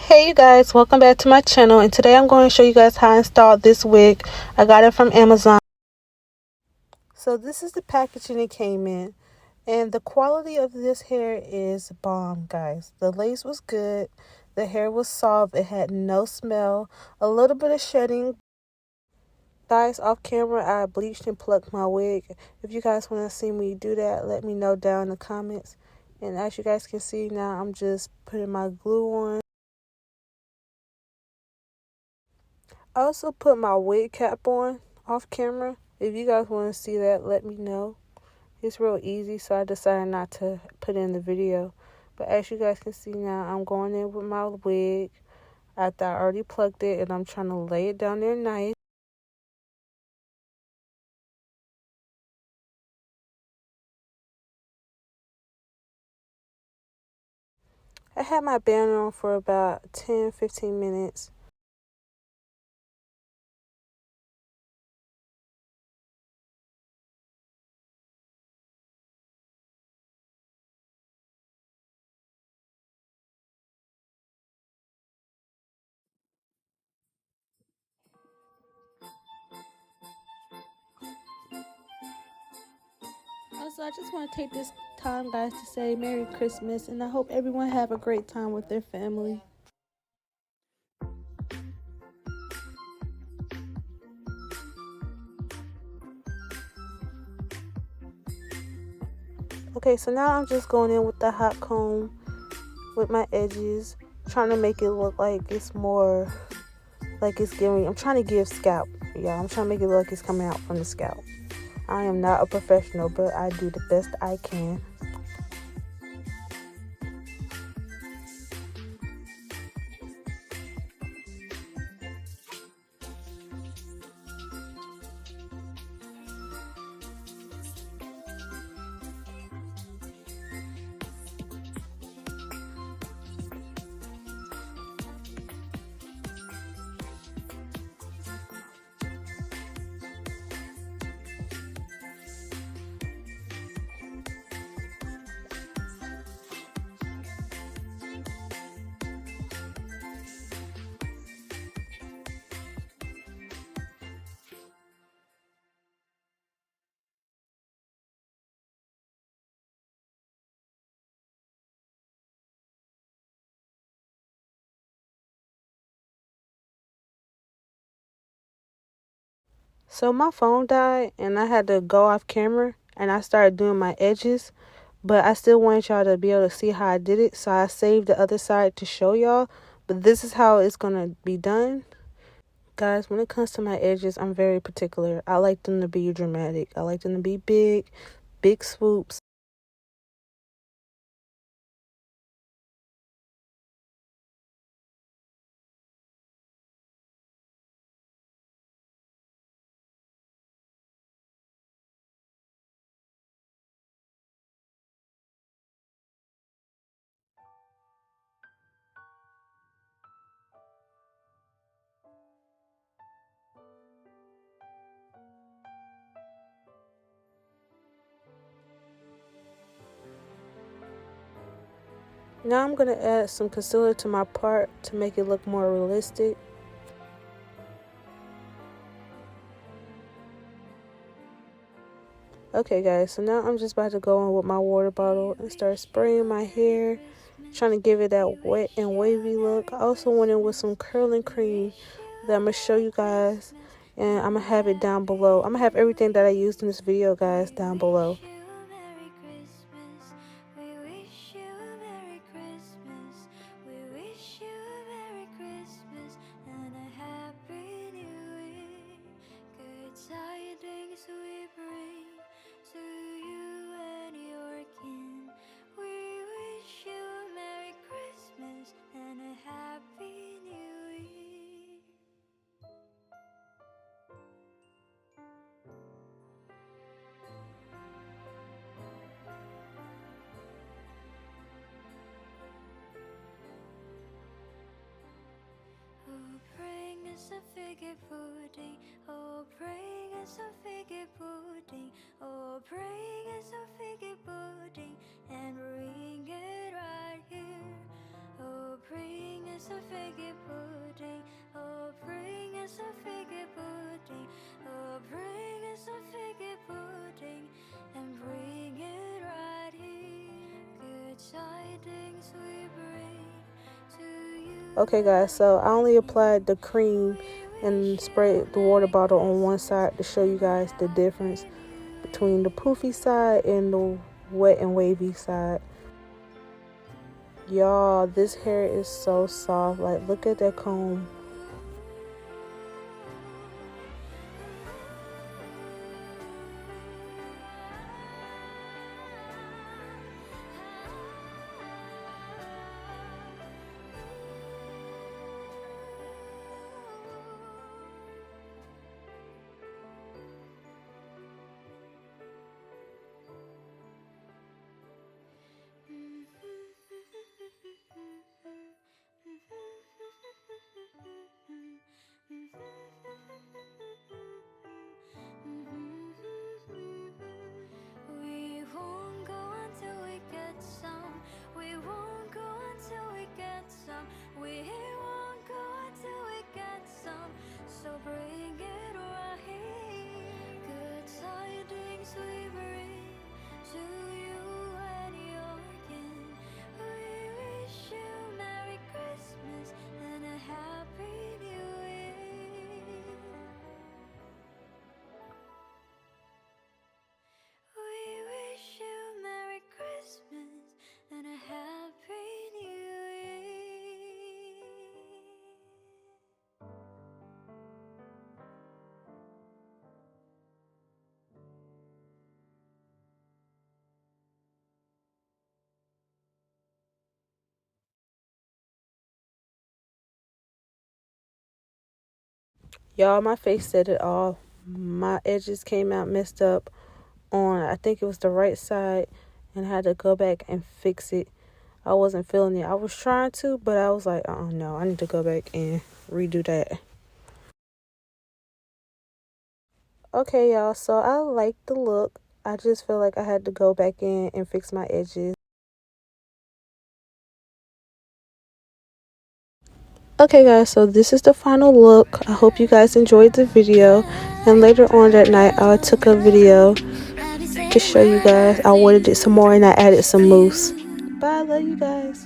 Hey you guys, welcome back to my channel, and today I'm going to show you guys how I installed this wig. I got it from Amazon. So this is the packaging it came in, and the quality of this hair is bomb, guys. The lace was good, the hair was soft, it had no smell, a little bit of shedding. Guys, off camera I bleached and plucked my wig. If you guys want to see me do that, let me know down in the comments. And as you guys can see now, I'm just putting my glue on. I also put my wig cap on off camera. If you guys want to see that, let me know. It's real easy, so I decided not to put in the video. But as you guys can see now, I'm going in with my wig after I already plugged it, and I'm trying to lay it down there nice. I had my band on for about 10-15 minutes. Also, I just want to take this time, guys, to say Merry Christmas, and I hope everyone have a great time with their family. Okay, so now I'm just going in with the hot comb with my edges, trying to make it look like it's more like it's giving. I'm trying to give scalp, yeah. I'm trying to make it look like it's coming out from the scalp. I am not a professional, but I do the best I can. So my phone died and I had to go off camera, and I started doing my edges, but I still wanted y'all to be able to see how I did it, so I saved the other side to show y'all. But this is how it's gonna be done. Guys, when it comes to my edges, I'm very particular. I like them to be dramatic. I like them to be big swoops. Now I'm going to add some concealer to my part to make it look more realistic. Okay guys, so now I'm just about to go in with my water bottle and start spraying my hair, trying to give it that wet and wavy look. I also went in with some curling cream that I'm going to show you guys, and I'm going to have it down below. I'm going to have everything that I used in this video, guys, down below. a figgy pudding. Oh, bring us a figgy pudding. Oh, bring us a figgy pudding and bring it right here. Oh, bring us a figgy pudding. Oh, bring us a figgy pudding. Oh, bring us a figgy pudding, and bring it right here. Good tidings we bring to you. Okay guys, so I only applied the cream and sprayed the water bottle on one side to show you guys the difference between the poofy side and the wet and wavy side. Y'all, this hair is so soft. Like, look at that comb. We won't go until we get some. We won't go until we get some. We won't go until we get some. So bring it right here. Good tidings we bring to you and your kin. We wish you Merry Christmas and a Happy New Year. We wish you Merry Christmas and a Happy New Year. Y'all, my face said it all. My edges came out messed up on, I think it was the right side, and I had to go back and fix it. I wasn't feeling it. I was trying to, but I was like, oh no, I need to go back and redo that. Okay, y'all, so I like the look. I just feel like I had to go back in and fix my edges. Okay guys, so this is the final look. I hope you guys enjoyed the video, and later on that night I took a video to show you guys. I wanted it some more and I added some mousse. Bye, I love you guys.